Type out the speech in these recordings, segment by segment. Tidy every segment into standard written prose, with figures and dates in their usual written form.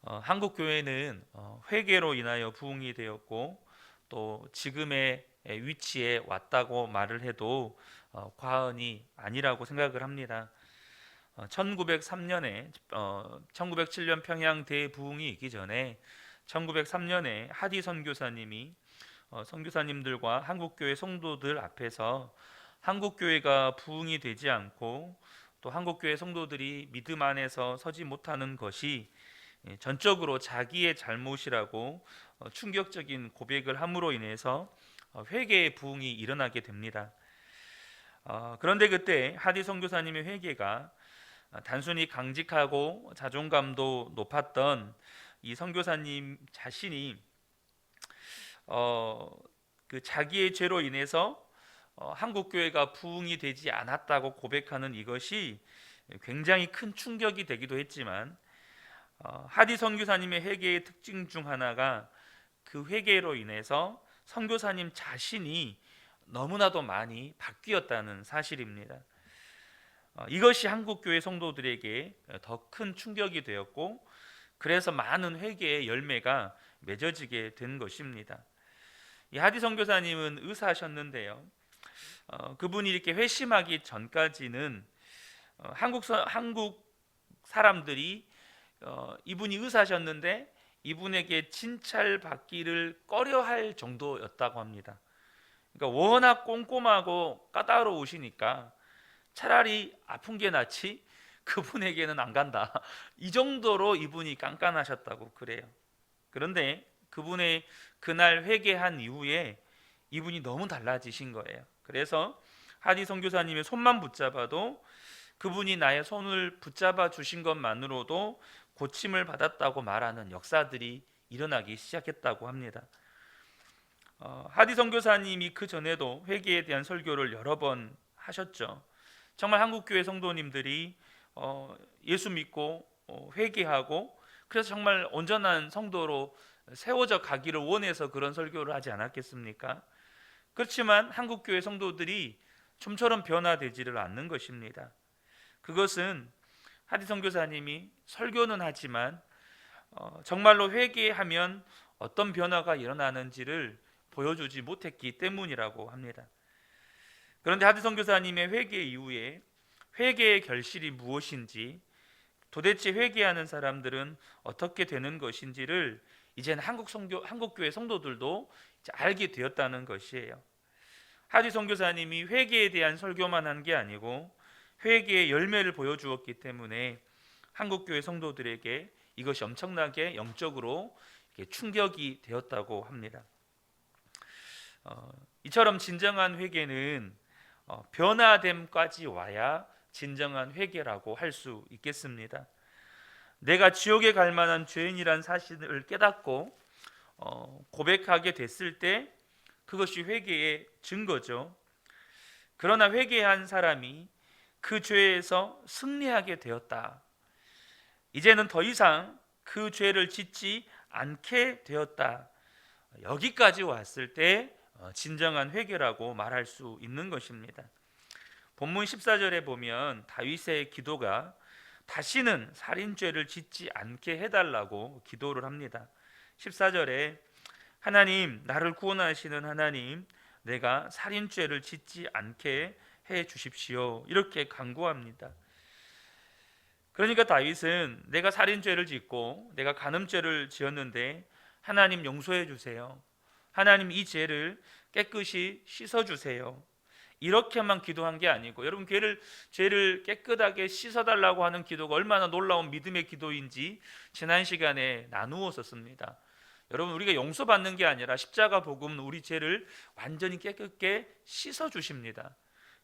한국 교회는 회개로 인하여 부흥이 되었고 또 지금의 위치에 왔다고 말을 해도 과언이 아니라고 생각을 합니다. 1903년에 1907년 평양 대부흥이 있기 전에 1903년에 하디 선교사님이 선교사님들과 한국교회 성도들 앞에서 한국교회가 부흥이 되지 않고 또 한국교회 성도들이 믿음 안에서 서지 못하는 것이 전적으로 자기의 잘못이라고 충격적인 고백을 함으로 인해서 회개의 부흥이 일어나게 됩니다. 그런데 그때 하디 선교사님의 회개가 단순히 강직하고 자존감도 높았던 이 선교사님 자신이 그 자기의 죄로 인해서 한국 교회가 부흥이 되지 않았다고 고백하는 이것이 굉장히 큰 충격이 되기도 했지만 하디 선교사님의 회개의 특징 중 하나가 그 회개로 인해서 선교사님 자신이 너무나도 많이 바뀌었다는 사실입니다. 이것이 한국 교회 성도들에게 더 큰 충격이 되었고 그래서 많은 회개의 열매가 맺어지게 된 것입니다. 이 하디 선교사님은 의사셨는데요. 그분이 이렇게 회심하기 전까지는 한국 사람들이 이분이 의사셨는데 이분에게 칭찬받기를 꺼려할 정도였다고 합니다. 그러니까 워낙 꼼꼼하고 까다로우시니까 차라리 아픈 게 낫지 그분에게는 안 간다. 이 정도로 이분이 깐깐하셨다고 그래요. 그런데 그분의 그날 회개한 이후에 이분이 너무 달라지신 거예요. 그래서 하디 선교사님의 손만 붙잡아도 그분이 나의 손을 붙잡아 주신 것만으로도 고침을 받았다고 말하는 역사들이 일어나기 시작했다고 합니다. 하디 선교사님이 그 전에도 회개에 대한 설교를 여러 번 하셨죠. 정말 한국교회 성도님들이 예수 믿고 회개하고 그래서 정말 온전한 성도로 세워져 가기를 원해서 그런 설교를 하지 않았겠습니까? 그렇지만 한국교회 성도들이 좀처럼 변화되지를 않는 것입니다. 그것은 하디 선교사님이 설교는 하지만 정말로 회개하면 어떤 변화가 일어나는지를 보여주지 못했기 때문이라고 합니다. 그런데 하디 선교사님의 회개 이후에 회개의 결실이 무엇인지 도대체 회개하는 사람들은 어떻게 되는 것인지를 이제는 한국교회 성도들도 이제 알게 되었다는 것이에요. 하디 선교사님이 회개에 대한 설교만 한 게 아니고 회개의 열매를 보여주었기 때문에 한국교회 성도들에게 이것이 엄청나게 영적으로 충격이 되었다고 합니다. 이처럼 진정한 회개는 변화됨까지 와야 진정한 회개라고 할 수 있겠습니다. 내가 지옥에 갈 만한 죄인이란 사실을 깨닫고 고백하게 됐을 때 그것이 회개의 증거죠. 그러나 회개한 사람이 그 죄에서 승리하게 되었다. 이제는 더 이상 그 죄를 짓지 않게 되었다. 여기까지 왔을 때 진정한 회개라고 말할 수 있는 것입니다. 본문 14절에 보면 다윗의 기도가 다시는 살인죄를 짓지 않게 해달라고 기도를 합니다. 14절에 하나님, 나를 구원하시는 하나님, 내가 살인죄를 짓지 않게 해 주십시오. 이렇게 간구합니다. 그러니까 다윗은 내가 살인죄를 짓고 내가 간음죄를 지었는데 하나님 용서해 주세요. 하나님 이 죄를 깨끗이 씻어 주세요. 이렇게만 기도한 게 아니고 여러분 죄를 깨끗하게 씻어달라고 하는 기도가 얼마나 놀라운 믿음의 기도인지 지난 시간에 나누었었습니다. 여러분 우리가 용서받는 게 아니라 십자가 복음은 우리 죄를 완전히 깨끗게 씻어주십니다.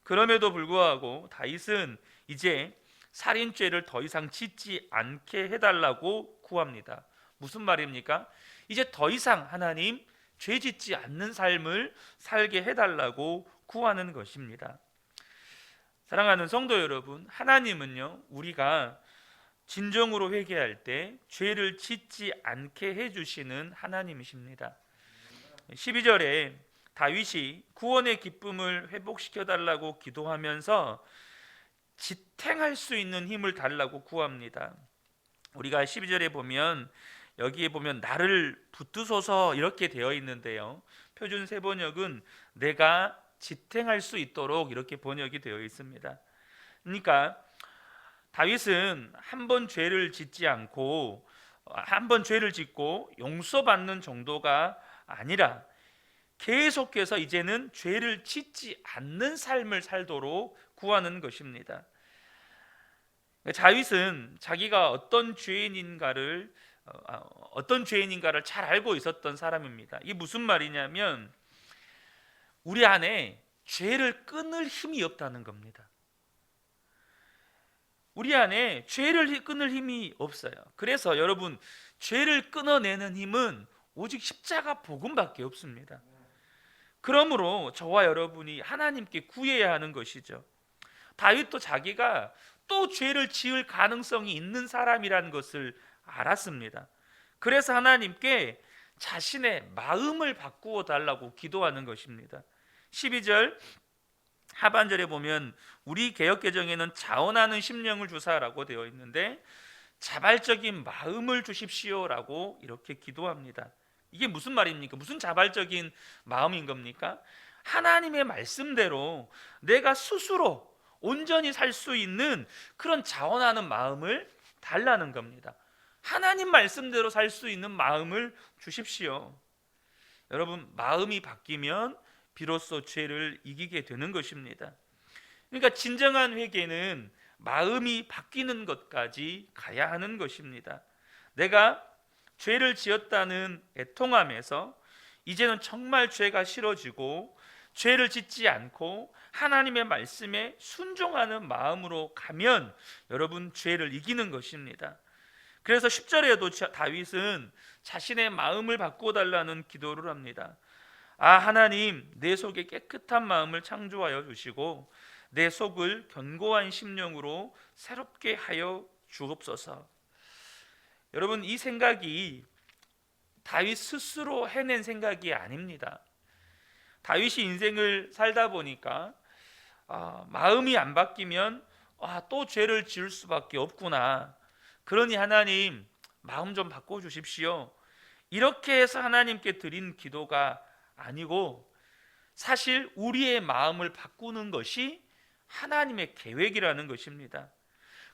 그럼에도 불구하고 다윗은 이제 살인죄를 더 이상 짓지 않게 해달라고 구합니다. 무슨 말입니까? 이제 더 이상 하나님 죄 짓지 않는 삶을 살게 해달라고 구하는 것입니다. 사랑하는 성도 여러분, 하나님은요 우리가 진정으로 회개할 때 죄를 짓지 않게 해주시는 하나님이십니다. 12절에 다윗이 구원의 기쁨을 회복시켜달라고 기도하면서 지탱할 수 있는 힘을 달라고 구합니다. 우리가 12절에 보면 여기에 보면 나를 붙드소서 이렇게 되어 있는데요. 표준 세번역은 내가 지탱할 수 있도록 이렇게 번역이 되어 있습니다. 그러니까 다윗은 한 번 죄를 짓지 않고 한 번 죄를 짓고 용서받는 정도가 아니라 계속해서 이제는 죄를 짓지 않는 삶을 살도록 구하는 것입니다. 다윗은 자기가 어떤 죄인인가를 잘 알고 있었던 사람입니다. 이게 무슨 말이냐면 우리 안에 죄를 끊을 힘이 없다는 겁니다. 우리 안에 죄를 끊을 힘이 없어요. 그래서 여러분, 죄를 끊어내는 힘은 오직 십자가 복음밖에 없습니다. 그러므로 저와 여러분이 하나님께 구해야 하는 것이죠. 다윗도 자기가 또 죄를 지을 가능성이 있는 사람이라는 것을 알았습니다. 그래서 하나님께 자신의 마음을 바꾸어 달라고 기도하는 것입니다. 12절 하반절에 보면 우리 개역개정에는 자원하는 심령을 주사라고 되어 있는데 자발적인 마음을 주십시오라고 이렇게 기도합니다. 이게 무슨 말입니까? 무슨 자발적인 마음인 겁니까? 하나님의 말씀대로 내가 스스로 온전히 살 수 있는 그런 자원하는 마음을 달라는 겁니다. 하나님 말씀대로 살 수 있는 마음을 주십시오. 여러분, 마음이 바뀌면 비로소 죄를 이기게 되는 것입니다. 그러니까 진정한 회개는 마음이 바뀌는 것까지 가야 하는 것입니다. 내가 죄를 지었다는 애통함에서 이제는 정말 죄가 싫어지고 죄를 짓지 않고 하나님의 말씀에 순종하는 마음으로 가면 여러분 죄를 이기는 것입니다. 그래서 10절에도 다윗은 자신의 마음을 바꿔달라는 기도를 합니다. 하나님, 내 속에 깨끗한 마음을 창조하여 주시고 내 속을 견고한 심령으로 새롭게 하여 주옵소서. 여러분, 이 생각이 다윗 스스로 해낸 생각이 아닙니다. 다윗이 인생을 살다 보니까 마음이 안 바뀌면 또 죄를 지을 수밖에 없구나. 그러니 하나님, 마음 좀 바꿔주십시오. 이렇게 해서 하나님께 드린 기도가 아니고 사실 우리의 마음을 바꾸는 것이 하나님의 계획이라는 것입니다.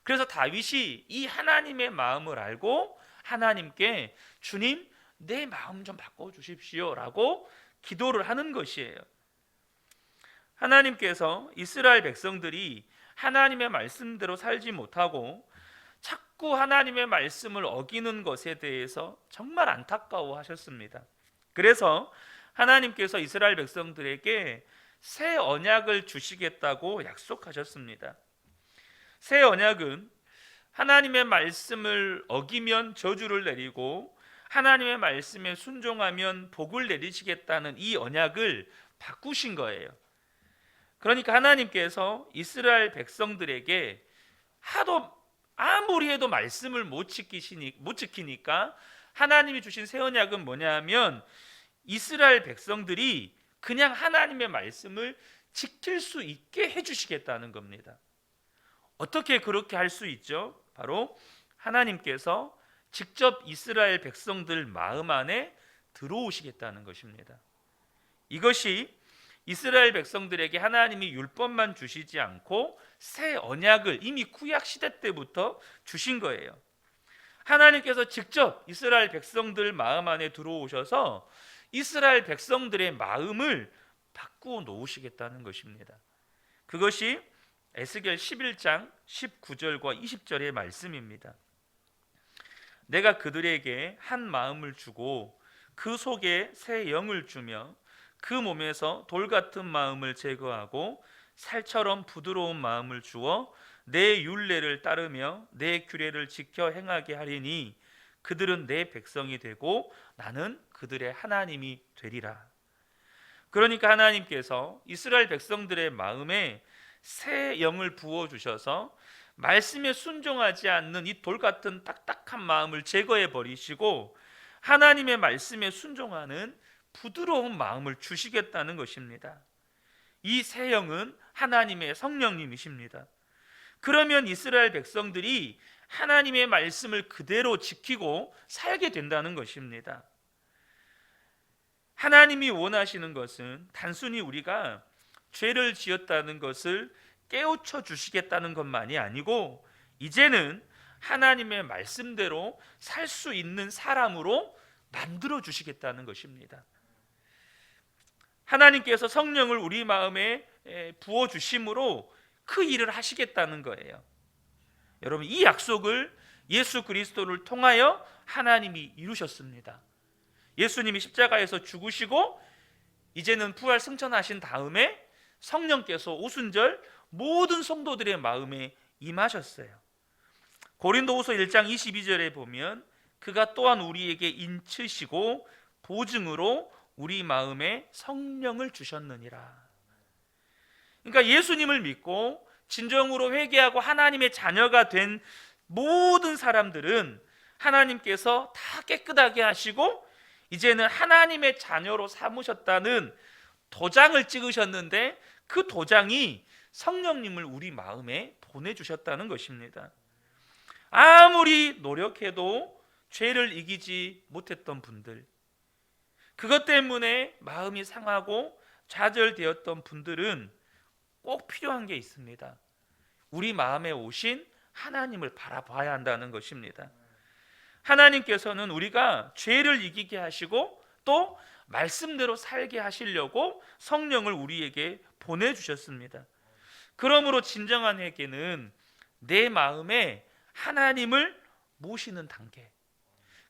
그래서 다윗이 이 하나님의 마음을 알고 하나님께 주님, 내 마음 좀 바꿔주십시오 라고 기도를 하는 것이에요. 하나님께서 이스라엘 백성들이 하나님의 말씀대로 살지 못하고 자꾸 하나님의 말씀을 어기는 것에 대해서 정말 안타까워하셨습니다. 그래서 하나님께서 이스라엘 백성들에게 새 언약을 주시겠다고 약속하셨습니다. 새 언약은 하나님의 말씀을 어기면 저주를 내리고 하나님의 말씀에 순종하면 복을 내리시겠다는 이 언약을 바꾸신 거예요. 그러니까 하나님께서 이스라엘 백성들에게 아무리 해도 말씀을 못 지키니까 하나님이 주신 새 언약은 뭐냐면 이스라엘 백성들이 그냥 하나님의 말씀을 지킬 수 있게 해주시겠다는 겁니다. 어떻게 그렇게 할 수 있죠? 바로 하나님께서 직접 이스라엘 백성들 마음 안에 들어오시겠다는 것입니다. 이것이 이스라엘 백성들에게 하나님이 율법만 주시지 않고 새 언약을 이미 구약 시대 때부터 주신 거예요. 하나님께서 직접 이스라엘 백성들 마음 안에 들어오셔서 이스라엘 백성들의 마음을 바꾸어 놓으시겠다는 것입니다. 그것이 에스겔 11장 19절과 20절의 말씀입니다. 내가 그들에게 한 마음을 주고 그 속에 새 영을 주며 그 몸에서 돌 같은 마음을 제거하고 살처럼 부드러운 마음을 주어 내 율례를 따르며 내 규례를 지켜 행하게 하리니 그들은 내 백성이 되고 나는 그들의 하나님이 되리라. 그러니까 하나님께서 이스라엘 백성들의 마음에 새 영을 부어주셔서 말씀에 순종하지 않는 이 돌 같은 딱딱한 마음을 제거해 버리시고 하나님의 말씀에 순종하는 부드러운 마음을 주시겠다는 것입니다. 이 새 영은 하나님의 성령님이십니다. 그러면 이스라엘 백성들이 하나님의 말씀을 그대로 지키고 살게 된다는 것입니다. 하나님이 원하시는 것은 단순히 우리가 죄를 지었다는 것을 깨우쳐 주시겠다는 것만이 아니고, 이제는 하나님의 말씀대로 살 수 있는 사람으로 만들어 주시겠다는 것입니다. 하나님께서 성령을 우리 마음에 부어 주심으로 그 일을 하시겠다는 거예요. 여러분, 이 약속을 예수 그리스도를 통하여 하나님이 이루셨습니다. 예수님이 십자가에서 죽으시고 이제는 부활 승천하신 다음에 성령께서 오순절 모든 성도들의 마음에 임하셨어요. 고린도후서 1장 22절에 보면 그가 또한 우리에게 인치시고 보증으로 우리 마음에 성령을 주셨느니라. 그러니까 예수님을 믿고 진정으로 회개하고 하나님의 자녀가 된 모든 사람들은 하나님께서 다 깨끗하게 하시고 이제는 하나님의 자녀로 삼으셨다는 도장을 찍으셨는데, 그 도장이 성령님을 우리 마음에 보내주셨다는 것입니다. 아무리 노력해도 죄를 이기지 못했던 분들, 그것 때문에 마음이 상하고 좌절되었던 분들은 꼭 필요한 게 있습니다. 우리 마음에 오신 하나님을 바라봐야 한다는 것입니다. 하나님께서는 우리가 죄를 이기게 하시고 또 말씀대로 살게 하시려고 성령을 우리에게 보내주셨습니다. 그러므로 진정한 회개는 내 마음에 하나님을 모시는 단계,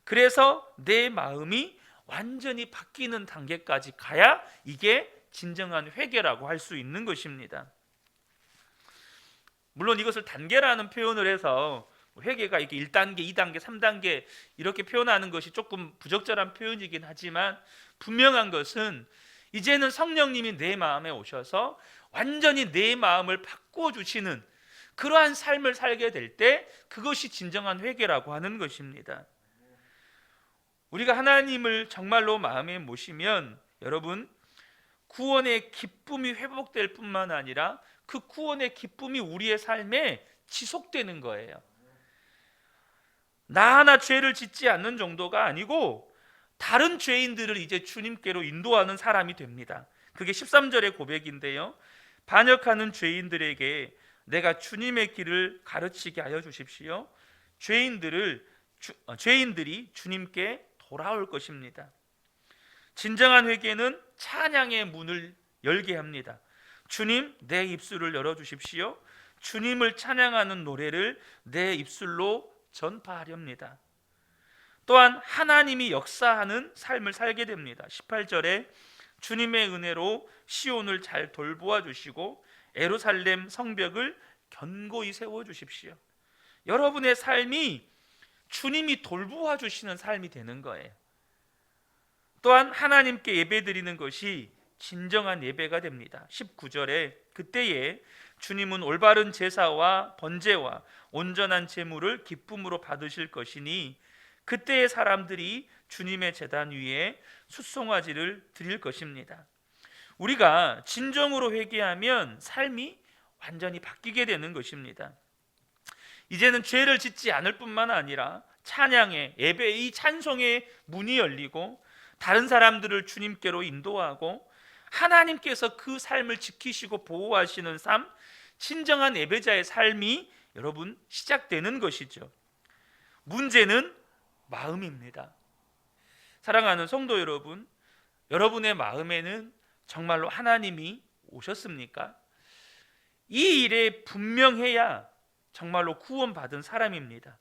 그래서 내 마음이 완전히 바뀌는 단계까지 가야 이게 진정한 회개라고 할 수 있는 것입니다. 물론 이것을 단계라는 표현을 해서 회개가 이렇게 1단계, 2단계, 3단계 이렇게 표현하는 것이 조금 부적절한 표현이긴 하지만, 분명한 것은 이제는 성령님이 내 마음에 오셔서 완전히 내 마음을 바꾸어 주시는 그러한 삶을 살게 될 때 그것이 진정한 회개라고 하는 것입니다. 우리가 하나님을 정말로 마음에 모시면 여러분, 구원의 기쁨이 회복될 뿐만 아니라 그 구원의 기쁨이 우리의 삶에 지속되는 거예요. 나 하나 죄를 짓지 않는 정도가 아니고 다른 죄인들을 이제 주님께로 인도하는 사람이 됩니다. 그게 13절의 고백인데요, 반역하는 죄인들에게 내가 주님의 길을 가르치게 하여 주십시오. 죄인들이 주님께 돌아올 것입니다. 진정한 회개는 찬양의 문을 열게 합니다. 주님, 내 입술을 열어주십시오. 주님을 찬양하는 노래를 내 입술로 전파하렵니다. 또한 하나님이 역사하는 삶을 살게 됩니다. 18절에 주님의 은혜로 시온을 잘 돌보아 주시고 예루살렘 성벽을 견고히 세워 주십시오. 여러분의 삶이 주님이 돌보아 주시는 삶이 되는 거예요. 또한 하나님께 예배드리는 것이 진정한 예배가 됩니다. 19절에 그때에 주님은 올바른 제사와 번제와 온전한 제물을 기쁨으로 받으실 것이니 그때의 사람들이 주님의 제단 위에 숫송아지를 드릴 것입니다. 우리가 진정으로 회개하면 삶이 완전히 바뀌게 되는 것입니다. 이제는 죄를 짓지 않을 뿐만 아니라 찬양의, 예배의, 찬송의 문이 열리고 다른 사람들을 주님께로 인도하고 하나님께서 그 삶을 지키시고 보호하시는 삶, 진정한 예배자의 삶이 여러분 시작되는 것이죠. 문제는 마음입니다. 사랑하는 성도 여러분, 여러분의 마음에는 정말로 하나님이 오셨습니까? 이 일에 분명해야 정말로 구원받은 사람입니다.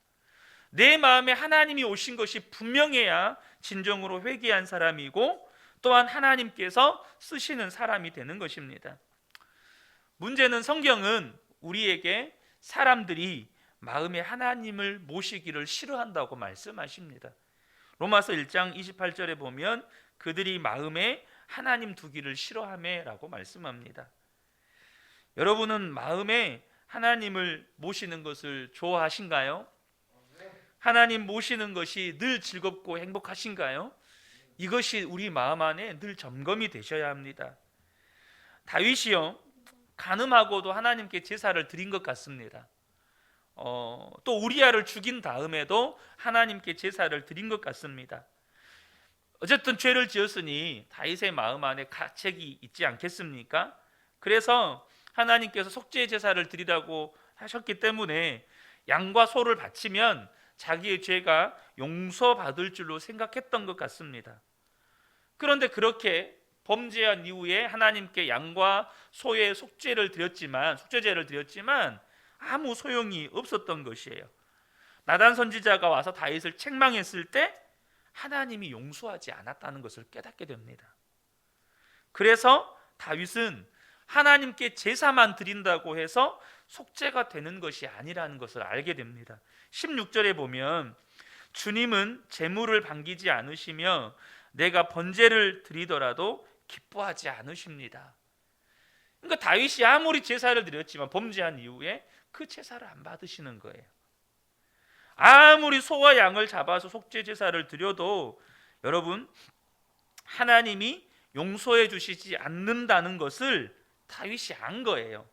내 마음에 하나님이 오신 것이 분명해야 진정으로 회개한 사람이고 또한 하나님께서 쓰시는 사람이 되는 것입니다. 문제는 성경은 우리에게 사람들이 마음에 하나님을 모시기를 싫어한다고 말씀하십니다. 로마서 1장 28절에 보면 그들이 마음에 하나님 두기를 싫어하매라고 말씀합니다. 여러분은 마음에 하나님을 모시는 것을 좋아하신가요? 하나님 모시는 것이 늘 즐겁고 행복하신가요? 이것이 우리 마음 안에 늘 점검이 되셔야 합니다. 다윗이요, 간음하고도 하나님께 제사를 드린 것 같습니다. 또 우리아를 죽인 다음에도 하나님께 제사를 드린 것 같습니다. 어쨌든 죄를 지었으니 다윗의 마음 안에 가책이 있지 않겠습니까? 그래서 하나님께서 속죄 제사를 드리라고 하셨기 때문에 양과 소를 바치면 자기의 죄가 용서받을 줄로 생각했던 것 같습니다. 그런데 그렇게 범죄한 이후에 하나님께 양과 소의 속죄제를 드렸지만 아무 소용이 없었던 것이에요. 나단 선지자가 와서 다윗을 책망했을 때 하나님이 용서하지 않았다는 것을 깨닫게 됩니다. 그래서 다윗은 하나님께 제사만 드린다고 해서 속죄가 되는 것이 아니라는 것을 알게 됩니다. 16절에 보면 주님은 재물을 반기지 않으시며 내가 번제를 드리더라도 기뻐하지 않으십니다. 그러니까 다윗이 아무리 제사를 드렸지만 범죄한 이후에 그 제사를 안 받으시는 거예요. 아무리 소와 양을 잡아서 속죄 제사를 드려도 여러분 하나님이 용서해 주시지 않는다는 것을 다윗이 안 거예요.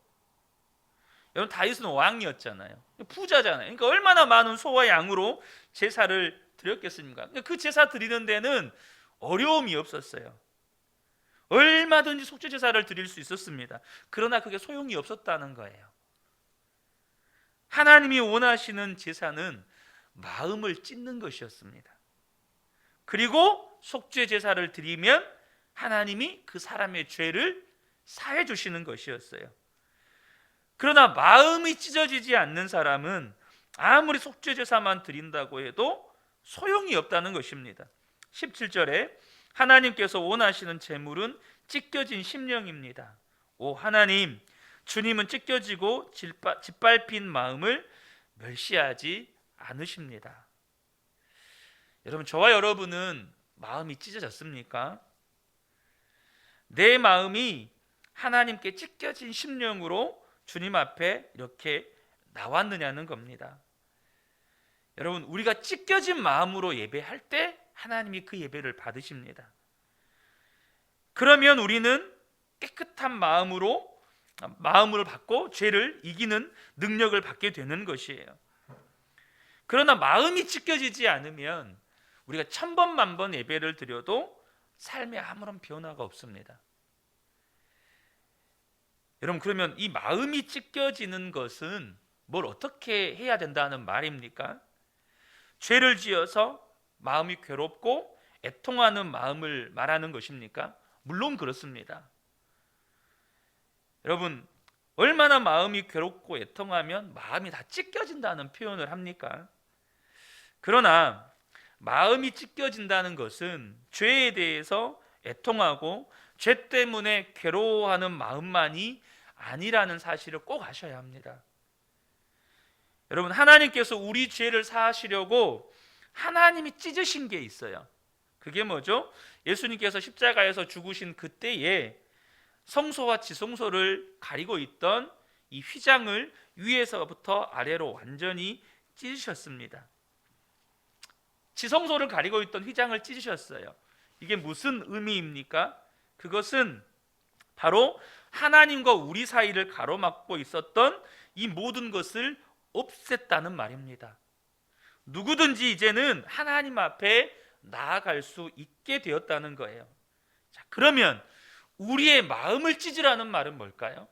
여러분 다윗은 왕이었잖아요. 부자잖아요. 그러니까 얼마나 많은 소와 양으로 제사를 드렸겠습니까? 그 제사 드리는 데는 어려움이 없었어요. 얼마든지 속죄 제사를 드릴 수 있었습니다. 그러나 그게 소용이 없었다는 거예요. 하나님이 원하시는 제사는 마음을 찢는 것이었습니다. 그리고 속죄 제사를 드리면 하나님이 그 사람의 죄를 사해 주시는 것이었어요. 그러나 마음이 찢어지지 않는 사람은 아무리 속죄 제사만 드린다고 해도 소용이 없다는 것입니다. 17절에 하나님께서 원하시는 제물은 찢겨진 심령입니다. 오 하나님, 주님은 찢겨지고 짓밟힌 마음을 멸시하지 않으십니다. 여러분 저와 여러분은 마음이 찢어졌습니까? 내 마음이 하나님께 찢겨진 심령으로 주님 앞에 이렇게 나왔느냐는 겁니다. 여러분 우리가 찢겨진 마음으로 예배할 때 하나님이 그 예배를 받으십니다. 그러면 우리는 깨끗한 마음을 받고 죄를 이기는 능력을 받게 되는 것이에요. 그러나 마음이 찢겨지지 않으면 우리가 1000번 만번 예배를 드려도 삶에 아무런 변화가 없습니다. 여러분 그러면 이 마음이 찢겨지는 것은 뭘 어떻게 해야 된다는 말입니까? 죄를 지어서 마음이 괴롭고 애통하는 마음을 말하는 것입니까? 물론 그렇습니다. 여러분 얼마나 마음이 괴롭고 애통하면 마음이 다 찢겨진다는 표현을 합니까? 그러나 마음이 찢겨진다는 것은 죄에 대해서 애통하고 죄 때문에 괴로워하는 마음만이 아니라는 사실을 꼭 아셔야 합니다. 여러분 하나님께서 우리 죄를 사하시려고 하나님이 찢으신 게 있어요. 그게 뭐죠? 예수님께서 십자가에서 죽으신 그때에 성소와 지성소를 가리고 있던 이 휘장을 위에서부터 아래로 완전히 찢으셨습니다. 지성소를 가리고 있던 휘장을 찢으셨어요. 이게 무슨 의미입니까? 그것은 바로 하나님과 우리 사이를 가로막고 있었던 이 모든 것을 없앴다는 말입니다. 누구든지 이제는 하나님 앞에 나아갈 수 있게 되었다는 거예요. 자, 그러면 우리의 마음을 찢으라는 말은 뭘까요?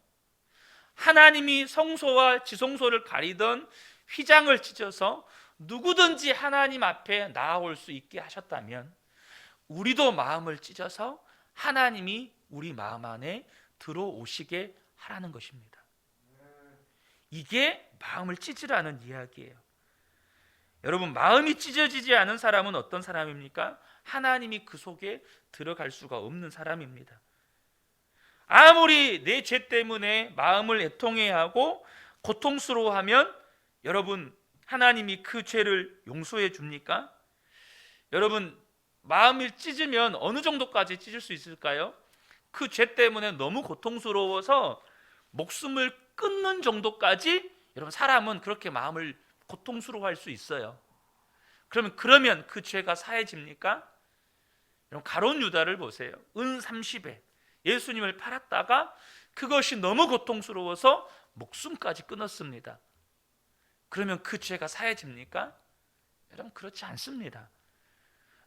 하나님이 성소와 지성소를 가리던 휘장을 찢어서 누구든지 하나님 앞에 나아올 수 있게 하셨다면 우리도 마음을 찢어서 하나님이 우리 마음 안에 들어오시게 하라는 것입니다. 이게 마음을 찢으라는 이야기예요. 여러분 마음이 찢어지지 않은 사람은 어떤 사람입니까? 하나님이 그 속에 들어갈 수가 없는 사람입니다. 아무리 내 죄 때문에 마음을 애통해하고 고통스러워하면 여러분 하나님이 그 죄를 용서해 줍니까? 여러분 마음이 찢으면 어느 정도까지 찢을 수 있을까요? 그 죄 때문에 너무 고통스러워서 목숨을 끊는 정도까지 여러분 사람은 그렇게 마음을 고통스러워할 수 있어요. 그러면 그 죄가 사해집니까? 여러분 가룟 유다를 보세요. 은 30에 예수님을 팔았다가 그것이 너무 고통스러워서 목숨까지 끊었습니다. 그러면 그 죄가 사해집니까? 여러분, 그렇지 않습니다.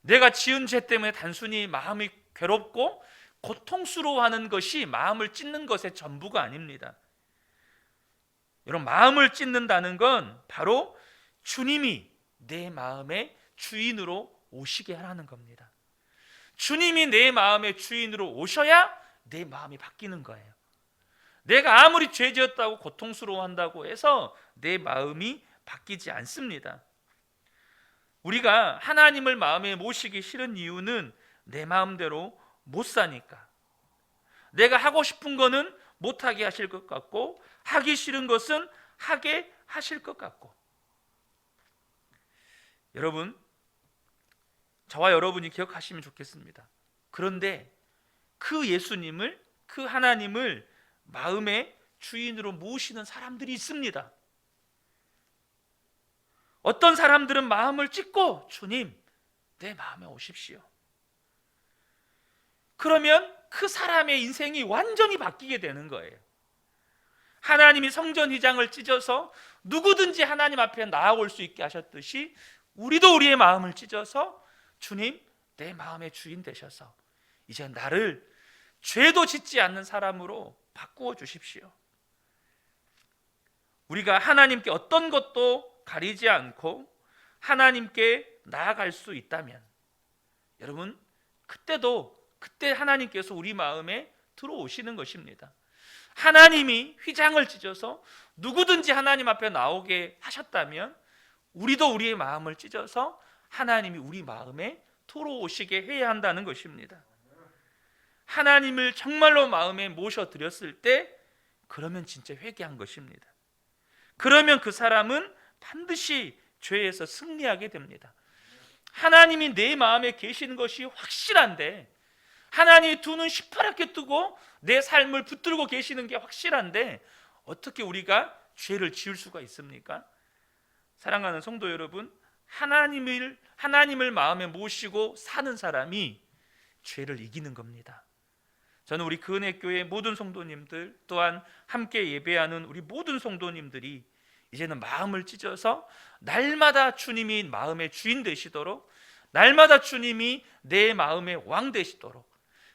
내가 지은 죄 때문에 단순히 마음이 괴롭고 고통스러워하는 것이 마음을 찢는 것의 전부가 아닙니다. 여러분, 마음을 찢는다는 건 바로 주님이 내 마음의 주인으로 오시게 하라는 겁니다. 주님이 내 마음의 주인으로 오셔야 내 마음이 바뀌는 거예요. 내가 아무리 죄 지었다고 고통스러워한다고 해서 내 마음이 바뀌지 않습니다. 우리가 하나님을 마음에 모시기 싫은 이유는 내 마음대로 못 사니까. 내가 하고 싶은 거는 못하게 하실 것 같고, 하기 싫은 것은 하게 하실 것 같고. 여러분, 저와 여러분이 기억하시면 좋겠습니다. 그런데 그 예수님을, 그 하나님을 마음의 주인으로 모시는 사람들이 있습니다. 어떤 사람들은 마음을 찢고, 주님, 내 마음에 오십시오. 그러면 그 사람의 인생이 완전히 바뀌게 되는 거예요. 하나님이 성전 휘장을 찢어서 누구든지 하나님 앞에 나아올 수 있게 하셨듯이, 우리도 우리의 마음을 찢어서 주님, 내 마음의 주인 되셔서 이제 나를 죄도 짓지 않는 사람으로 바꾸어 주십시오. 우리가 하나님께 어떤 것도 가리지 않고 하나님께 나아갈 수 있다면, 여러분, 그때 하나님께서 우리 마음에 들어오시는 것입니다. 하나님이 휘장을 찢어서 누구든지 하나님 앞에 나오게 하셨다면, 우리도 우리의 마음을 찢어서 하나님이 우리 마음에 들어오시게 해야 한다는 것입니다. 하나님을 정말로 마음에 모셔드렸을 때, 그러면 진짜 회개한 것입니다. 그러면 그 사람은 반드시 죄에서 승리하게 됩니다. 하나님이 내 마음에 계시는 것이 확실한데, 하나님이 두 눈 시퍼렇게 뜨고 내 삶을 붙들고 계시는 게 확실한데, 어떻게 우리가 죄를 지을 수가 있습니까? 사랑하는 성도 여러분, 하나님을 마음에 모시고 사는 사람이 죄를 이기는 겁니다. 저는 우리 그은혜교회 모든 성도님들, 또한 함께 예배하는 우리 모든 성도님들이 이제는 마음을 찢어서 날마다 주님이 마음의 주인 되시도록, 날마다 주님이 내 마음의 왕 되시도록,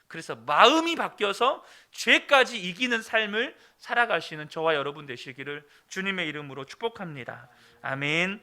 그래서 마음이 바뀌어서 죄까지 이기는 삶을 살아가시는 저와 여러분 되시기를 주님의 이름으로 축복합니다. 아멘.